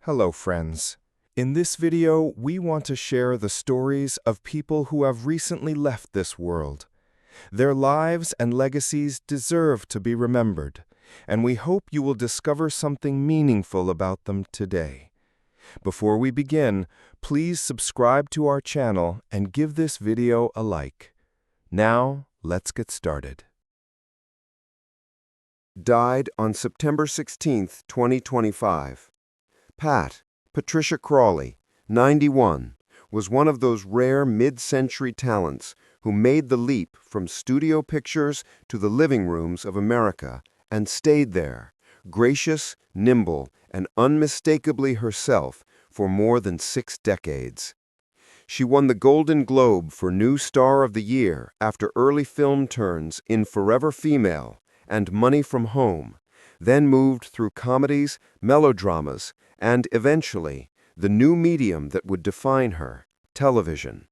Hello, friends. In this video, we want to share the stories of people who have recently left this world. Their lives and legacies deserve to be remembered, and we hope you will discover something meaningful about them today. Before we begin, please subscribe to our channel and give this video a like. Now, let's get started. Died on September 16, 2025. Pat, Patricia Crawley, 91, was one of those rare mid-century talents who made the leap from studio pictures to the living rooms of America and stayed there, gracious, nimble, and unmistakably herself for more than 6 decades. She won the Golden Globe for New Star of the Year after early film turns in Forever Female and Money from Home, then moved through comedies, melodramas, and eventually, the new medium that would define her, television.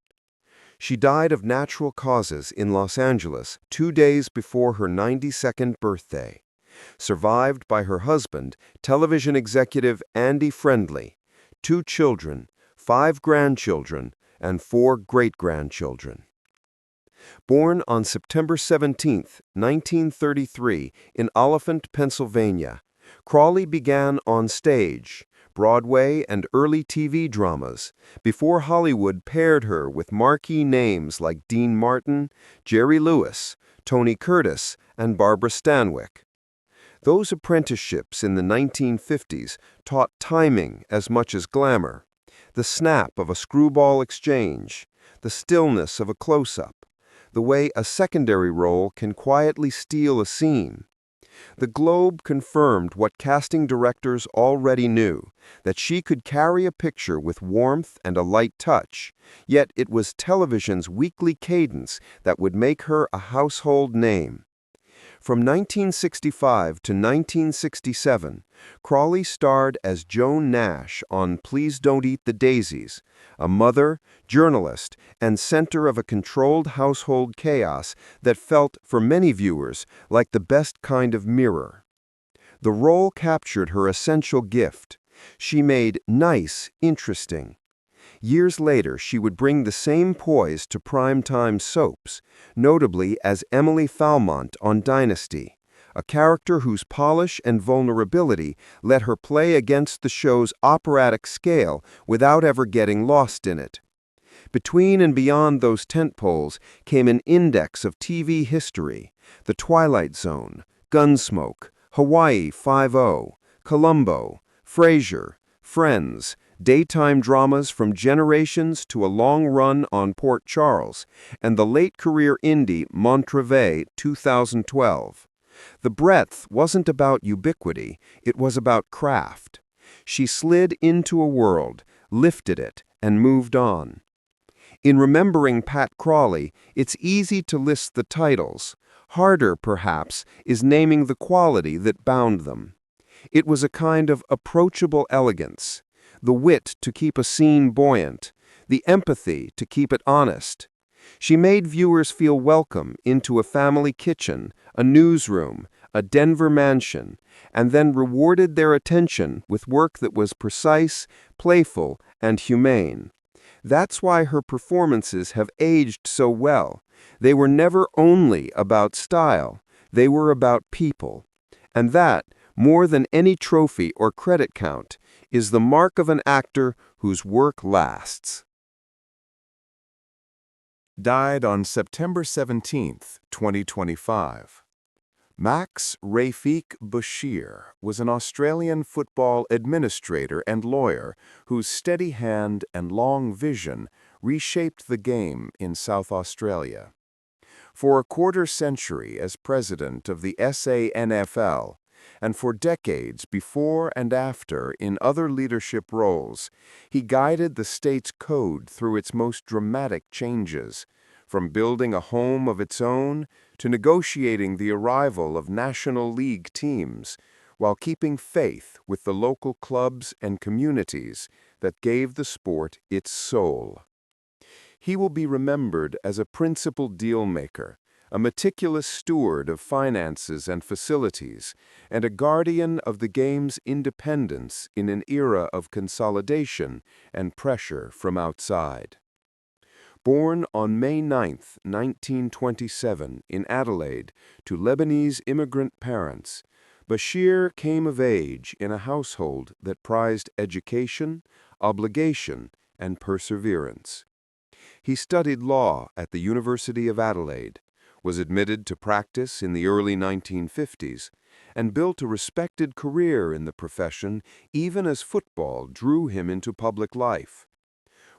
She died of natural causes in Los Angeles 2 days before her 92nd birthday, survived by her husband, television executive Andy Friendly, 2 children, 5 grandchildren, and 4 great-grandchildren. Born on September 17, 1933, in Oliphant, Pennsylvania, Crawley began on stage, Broadway, and early TV dramas before Hollywood paired her with marquee names like Dean Martin, Jerry Lewis, Tony Curtis, and Barbara Stanwyck. Those apprenticeships in the 1950s taught timing as much as glamour, the snap of a screwball exchange, the stillness of a close-up, the way a secondary role can quietly steal a scene. The Globe confirmed what casting directors already knew, that she could carry a picture with warmth and a light touch, yet it was television's weekly cadence that would make her a household name. From 1965 to 1967, Crawley starred as Joan Nash on Please Don't Eat the Daisies, a mother, journalist, and center of a controlled household chaos that felt, for many viewers, like the best kind of mirror. The role captured her essential gift. She made nice interesting. Years later, she would bring the same poise to primetime soaps, notably as Emily Falmont on Dynasty, a character whose polish and vulnerability let her play against the show's operatic scale without ever getting lost in it. Between and beyond those tentpoles came an index of TV history: The Twilight Zone, Gunsmoke, Hawaii Five-0, Columbo, Frasier, Friends, daytime dramas from Generations to a long run on Port Charles, and the late-career indie Montrevey 2012. The breadth wasn't about ubiquity, it was about craft. She slid into a world, lifted it, and moved on. In remembering Pat Crawley, it's easy to list the titles. Harder, perhaps, is naming the quality that bound them. It was a kind of approachable elegance, the wit to keep a scene buoyant, the empathy to keep it honest. She made viewers feel welcome into a family kitchen, a newsroom, a Denver mansion, and then rewarded their attention with work that was precise, playful, and humane. That's why her performances have aged so well. They were never only about style, they were about people. And that, more than any trophy or credit count, is the mark of an actor whose work lasts. Died on September 17, 2025. Max Rafiq Bashir was an Australian football administrator and lawyer whose steady hand and long vision reshaped the game in South Australia. For a quarter-century as president of the SANFL, and for decades before and after in other leadership roles, he guided the state's code through its most dramatic changes, from building a home of its own to negotiating the arrival of National League teams, while keeping faith with the local clubs and communities that gave the sport its soul. He will be remembered as a principled deal-maker, a meticulous steward of finances and facilities, and a guardian of the game's independence in an era of consolidation and pressure from outside. Born on May 9, 1927, in Adelaide, to Lebanese immigrant parents, Bashir came of age in a household that prized education, obligation, and perseverance. He studied law at the University of Adelaide, was admitted to practice in the early 1950s, and built a respected career in the profession even as football drew him into public life.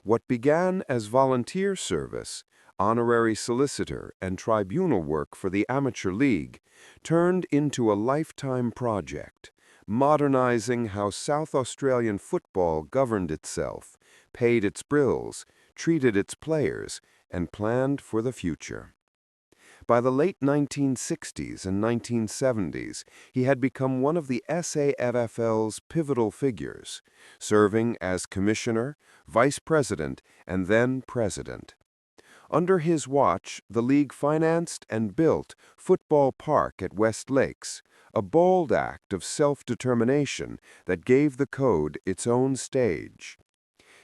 What began as volunteer service, honorary solicitor, and tribunal work for the Amateur League turned into a lifetime project, modernizing how South Australian football governed itself, paid its bills, treated its players, and planned for the future. By the late 1960s and 1970s, he had become one of the SAFFL's pivotal figures, serving as commissioner, vice president, and then president. Under his watch, the league financed and built Football Park at West Lakes, a bold act of self-determination that gave the code its own stage.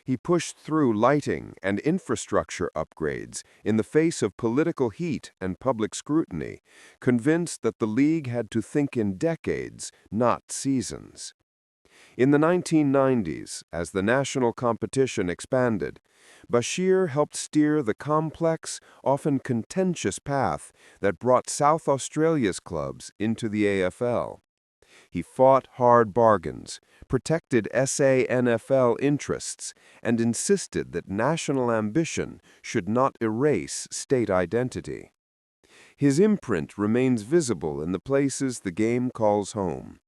He pushed through lighting and infrastructure upgrades in the face of political heat and public scrutiny, convinced that the league had to think in decades, not seasons. In the 1990s, as the national competition expanded, Bashir helped steer the complex, often contentious path that brought South Australia's clubs into the AFL. He fought hard bargains, protected SANFL interests, and insisted that national ambition should not erase state identity. His imprint remains visible in the places the game calls home.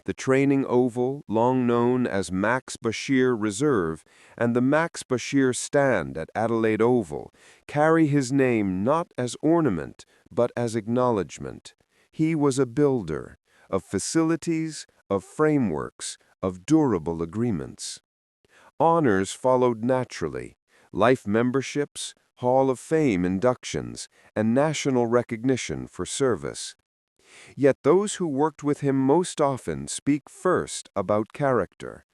The training oval, long known as Max Bashir Reserve, and the Max Bashir Stand at Adelaide Oval carry his name not as ornament, but as acknowledgement. He was a builder of facilities, of frameworks, of durable agreements. Honors followed naturally: life memberships, Hall of Fame inductions, and national recognition for service. Yet those who worked with him most often speak first about character,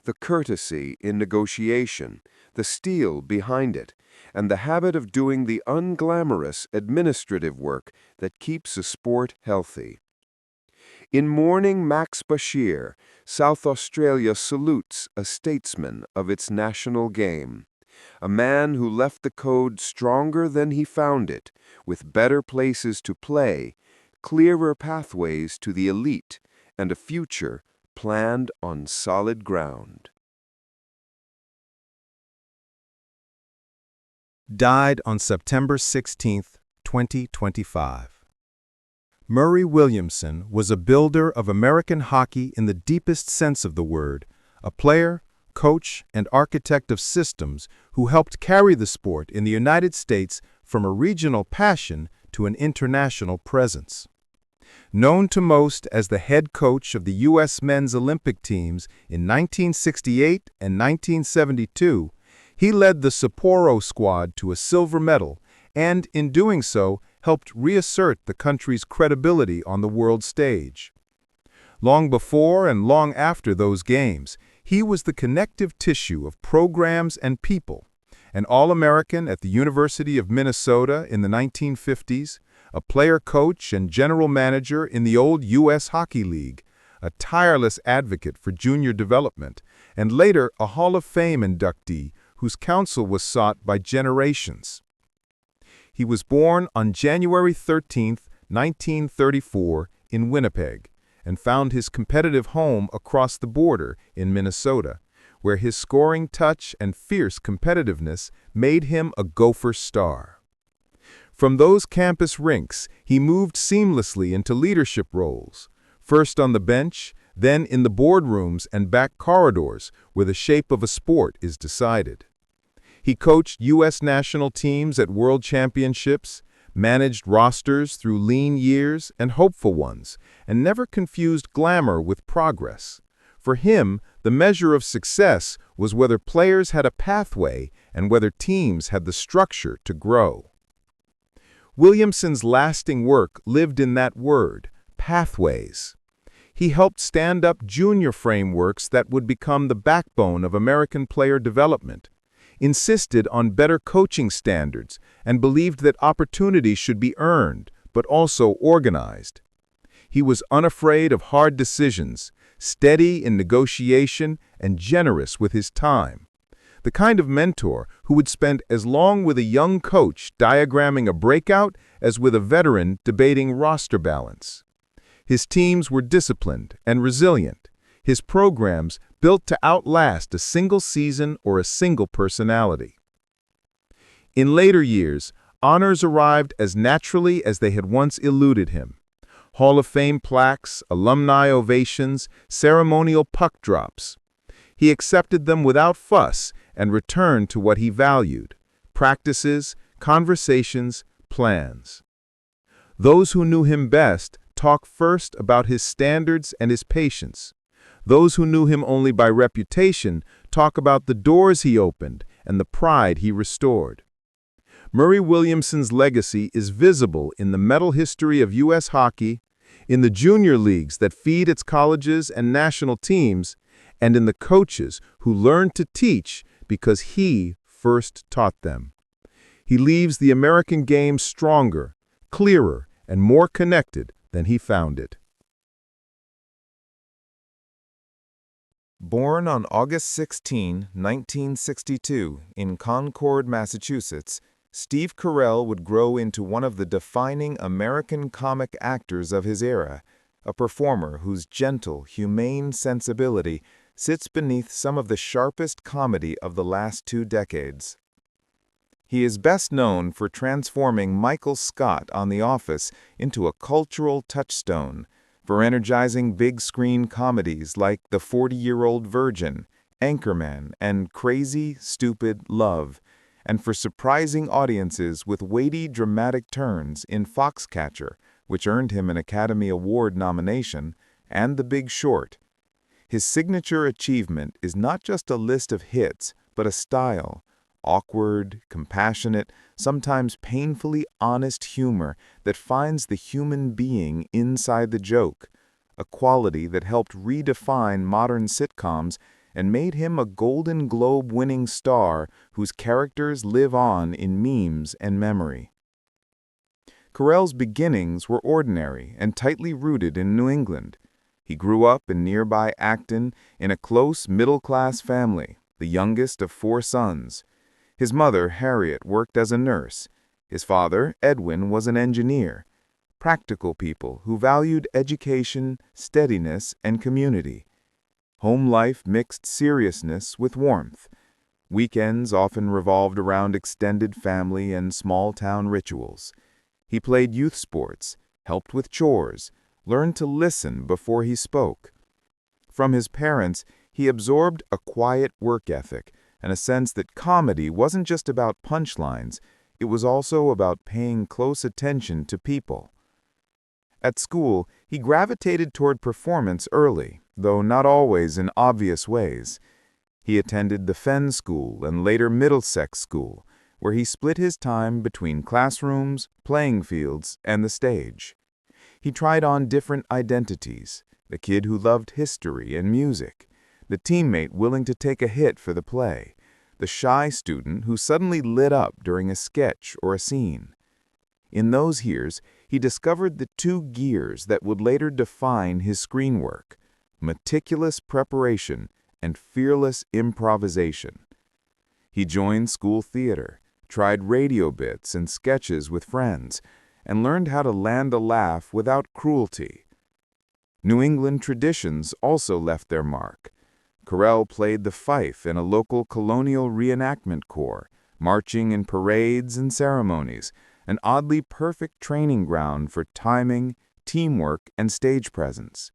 the courtesy in negotiation, the steel behind it, and the habit of doing the unglamorous administrative work that keeps a sport healthy. In mourning Max Bashir, South Australia salutes a statesman of its national game, a man who left the code stronger than he found it, with better places to play, clearer pathways to the elite, and a future planned on solid ground. Died on September 16, 2025. Murray Williamson was a builder of American hockey in the deepest sense of the word, a player, coach, and architect of systems who helped carry the sport in the United States from a regional passion to an international presence. Known to most as the head coach of the U.S. men's Olympic teams in 1968 and 1972, he led the Sapporo squad to a silver medal and, in doing so, helped reassert the country's credibility on the world stage. Long before and long after those games, he was the connective tissue of programs and people, an All-American at the University of Minnesota in the 1950s, a player-coach and general manager in the old U.S. Hockey League, a tireless advocate for junior development, and later a Hall of Fame inductee whose counsel was sought by generations. He was born on January 13, 1934, in Winnipeg, and found his competitive home across the border in Minnesota, where his scoring touch and fierce competitiveness made him a Gopher star. From those campus rinks, he moved seamlessly into leadership roles, first on the bench, then in the boardrooms and back corridors where the shape of a sport is decided. He coached U.S. national teams at World Championships, managed rosters through lean years and hopeful ones, and never confused glamour with progress. For him, the measure of success was whether players had a pathway and whether teams had the structure to grow. Williamson's lasting work lived in that word, pathways. He helped stand up junior frameworks that would become the backbone of American player development, insisted on better coaching standards, and believed that opportunities should be earned, but also organized. He was unafraid of hard decisions, steady in negotiation, and generous with his time. The kind of mentor who would spend as long with a young coach diagramming a breakout as with a veteran debating roster balance. His teams were disciplined and resilient, his programs built to outlast a single season or a single personality. In later years, honors arrived as naturally as they had once eluded him. Hall of Fame plaques, alumni ovations, ceremonial puck drops. He accepted them without fuss and returned to what he valued: practices, conversations, plans. Those who knew him best talk first about his standards and his patience. Those who knew him only by reputation talk about the doors he opened and the pride he restored. Murray Williamson's legacy is visible in the medal history of U.S. hockey, in the junior leagues that feed its colleges and national teams, and in the coaches who learned to teach because he first taught them. He leaves the American game stronger, clearer, and more connected than he found it. Born on August 16, 1962, in Concord, Massachusetts, Steve Carell would grow into one of the defining American comic actors of his era, a performer whose gentle, humane sensibility sits beneath some of the sharpest comedy of the last 2 decades. He is best known for transforming Michael Scott on The Office into a cultural touchstone, for energizing big-screen comedies like The 40-Year-Old Virgin, Anchorman, and Crazy, Stupid Love, and for surprising audiences with weighty dramatic turns in Foxcatcher, which earned him an Academy Award nomination, and The Big Short. His signature achievement is not just a list of hits, but a style: awkward, compassionate, sometimes painfully honest humor that finds the human being inside the joke, a quality that helped redefine modern sitcoms and made him a Golden Globe-winning star whose characters live on in memes and memory. Carell's beginnings were ordinary and tightly rooted in New England. He grew up in nearby Acton in a close middle-class family, the youngest of 4 sons. His mother, Harriet, worked as a nurse. His father, Edwin, was an engineer. Practical people who valued education, steadiness, and community. Home life mixed seriousness with warmth. Weekends often revolved around extended family and small-town rituals. He played youth sports, helped with chores, learned to listen before he spoke. From his parents, he absorbed a quiet work ethic and a sense that comedy wasn't just about punchlines, it was also about paying close attention to people. At school, he gravitated toward performance early, though not always in obvious ways. He attended the Fenn School and later Middlesex School, where he split his time between classrooms, playing fields, and the stage. He tried on different identities: the kid who loved history and music, the teammate willing to take a hit for the play, the shy student who suddenly lit up during a sketch or a scene. In those years, he discovered the 2 gears that would later define his screen work: meticulous preparation and fearless improvisation. He joined school theater, tried radio bits and sketches with friends, and learned how to land a laugh without cruelty. New England traditions also left their mark. Carell played the fife in a local colonial reenactment corps, marching in parades and ceremonies, an oddly perfect training ground for timing, teamwork, and stage presence.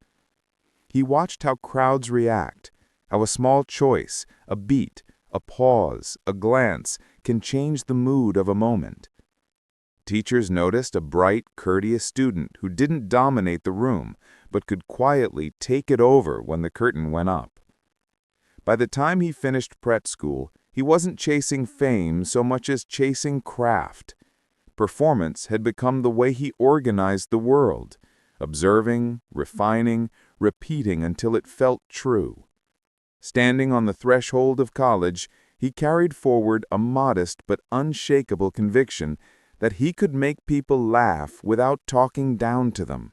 He watched how crowds react, how a small choice, a beat, a pause, a glance can change the mood of a moment. Teachers noticed a bright, courteous student who didn't dominate the room, but could quietly take it over when the curtain went up. By the time he finished Pratt School, he wasn't chasing fame so much as chasing craft. Performance had become the way he organized the world, observing, refining, repeating until it felt true. Standing on the threshold of college, he carried forward a modest but unshakable conviction that he could make people laugh without talking down to them,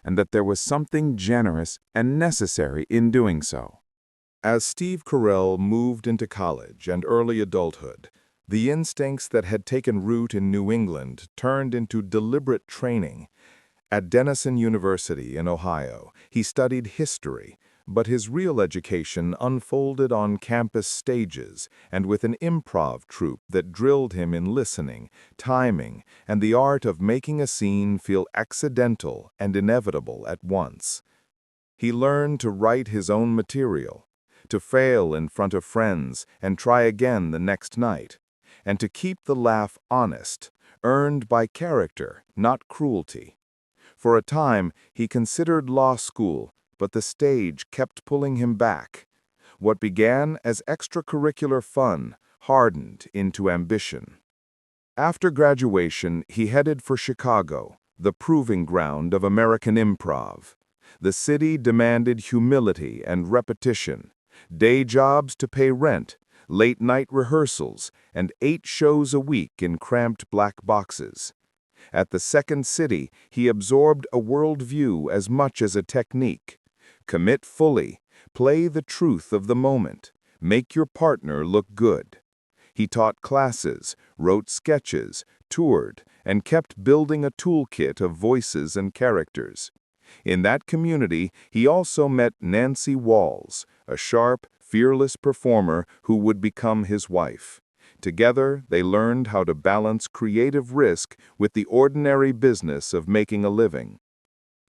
and that there was something generous and necessary in doing so. As Steve Carell moved into college and early adulthood, the instincts that had taken root in New England turned into deliberate training. At Denison University in Ohio, he studied history, but his real education unfolded on campus stages and with an improv troupe that drilled him in listening, timing, and the art of making a scene feel accidental and inevitable at once. He learned to write his own material, to fail in front of friends and try again the next night, and to keep the laugh honest, earned by character, not cruelty. For a time, he considered law school, but the stage kept pulling him back. What began as extracurricular fun hardened into ambition. After graduation, he headed for Chicago, the proving ground of American improv. The city demanded humility and repetition, day jobs to pay rent, late-night rehearsals, and 8 shows a week in cramped black boxes. At the Second City, he absorbed a worldview as much as a technique. Commit fully, play the truth of the moment, make your partner look good. He taught classes, wrote sketches, toured, and kept building a toolkit of voices and characters. In that community, he also met Nancy Walls, a sharp, fearless performer who would become his wife. Together, they learned how to balance creative risk with the ordinary business of making a living.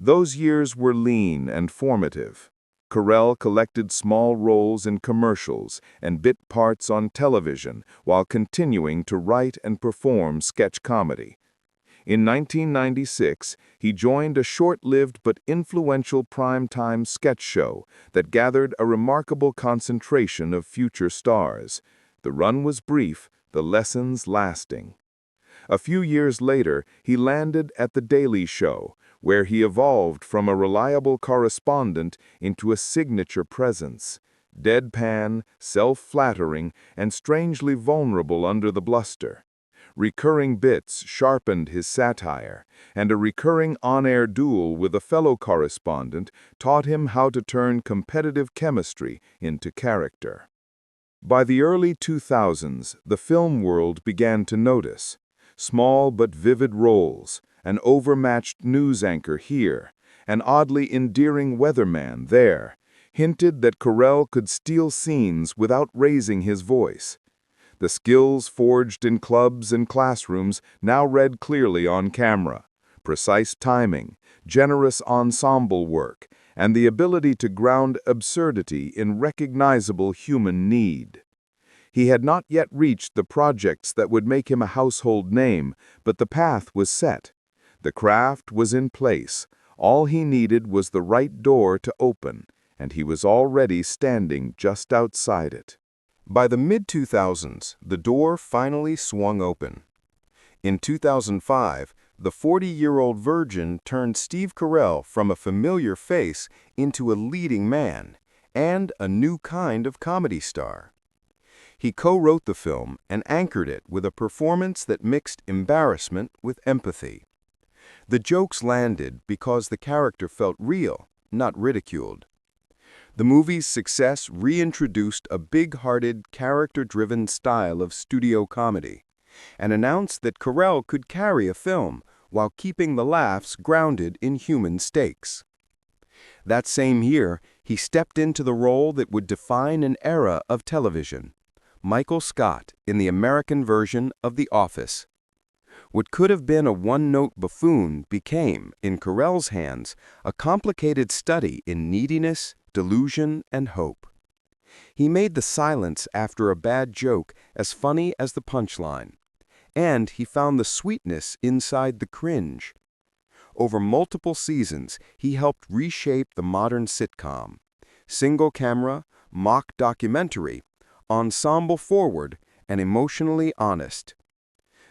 Those years were lean and formative. Carell collected small roles in commercials and bit parts on television while continuing to write and perform sketch comedy. In 1996, he joined a short-lived but influential primetime sketch show that gathered a remarkable concentration of future stars. The run was brief, the lessons lasting. A few years later, he landed at The Daily Show, where he evolved from a reliable correspondent into a signature presence, deadpan, self-flattering, and strangely vulnerable under the bluster. Recurring bits sharpened his satire, and a recurring on-air duel with a fellow correspondent taught him how to turn competitive chemistry into character. By the early 2000s, the film world began to notice. Small but vivid roles, an overmatched news anchor here, an oddly endearing weatherman there, hinted that Carell could steal scenes without raising his voice. The skills forged in clubs and classrooms now read clearly on camera. Precise timing, generous ensemble work, and the ability to ground absurdity in recognizable human need. He had not yet reached the projects that would make him a household name, but the path was set. The craft was in place. All he needed was the right door to open, and he was already standing just outside it. By the mid-2000s, the door finally swung open. In 2005, the 40-year-old virgin turned Steve Carell from a familiar face into a leading man and a new kind of comedy star. He co-wrote the film and anchored it with a performance that mixed embarrassment with empathy. The jokes landed because the character felt real, not ridiculed. The movie's success reintroduced a big-hearted, character-driven style of studio comedy and announced that Carell could carry a film while keeping the laughs grounded in human stakes. That same year, he stepped into the role that would define an era of television, Michael Scott in the American version of The Office. What could have been a one-note buffoon became, in Carell's hands, a complicated study in neediness, delusion, and hope. He made the silence after a bad joke as funny as the punchline, and he found the sweetness inside the cringe. Over multiple seasons, he helped reshape the modern sitcom, single camera, mock documentary, ensemble forward, and emotionally honest.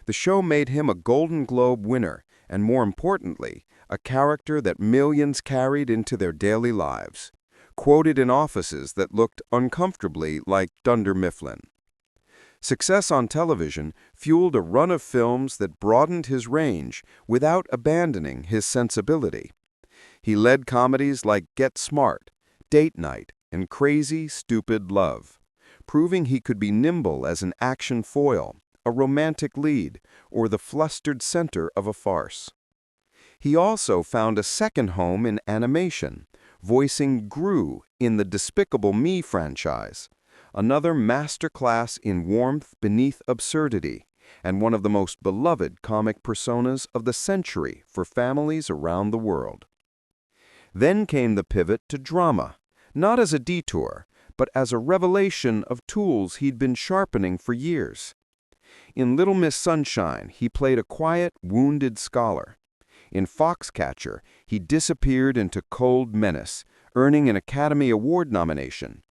The show made him a Golden Globe winner, and more importantly, a character that millions carried into their daily lives, quoted in offices that looked uncomfortably like Dunder Mifflin. Success on television fueled a run of films that broadened his range without abandoning his sensibility. He led comedies like Get Smart, Date Night, and Crazy Stupid Love, proving he could be nimble as an action foil, a romantic lead, or the flustered center of a farce. He also found a second home in animation, voicing Gru in the Despicable Me franchise, another masterclass in warmth beneath absurdity, and one of the most beloved comic personas of the century for families around the world. Then came the pivot to drama, not as a detour, but as a revelation of tools he'd been sharpening for years. In Little Miss Sunshine, he played a quiet, wounded scholar. In Foxcatcher, he disappeared into cold menace, earning an Academy Award nomination.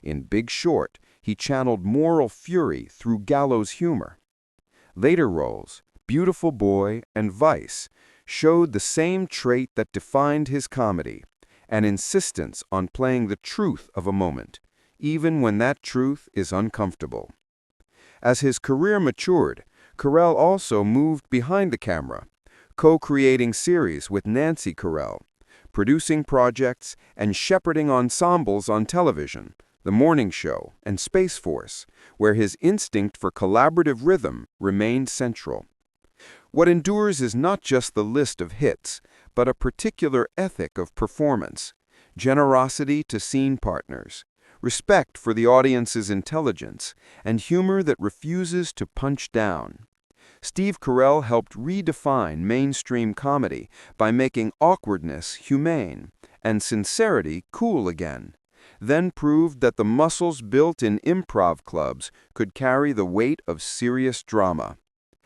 In Big Short, he channeled moral fury through gallows humor. Later roles, Beautiful Boy and Vice, showed the same trait that defined his comedy, an insistence on playing the truth of a moment, even when that truth is uncomfortable. As his career matured, Carell also moved behind the camera, co-creating series with Nancy Carell, producing projects and shepherding ensembles on television, The Morning Show and Space Force, where his instinct for collaborative rhythm remained central. What endures is not just the list of hits, but a particular ethic of performance, generosity to scene partners, respect for the audience's intelligence, and humor that refuses to punch down. Steve Carell helped redefine mainstream comedy by making awkwardness humane and sincerity cool again, then proved that the muscles built in improv clubs could carry the weight of serious drama.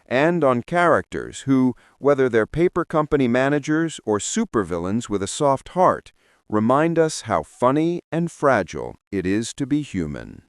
And on characters who, whether they're paper company managers or supervillains with a soft heart, remind us how funny and fragile it is to be human.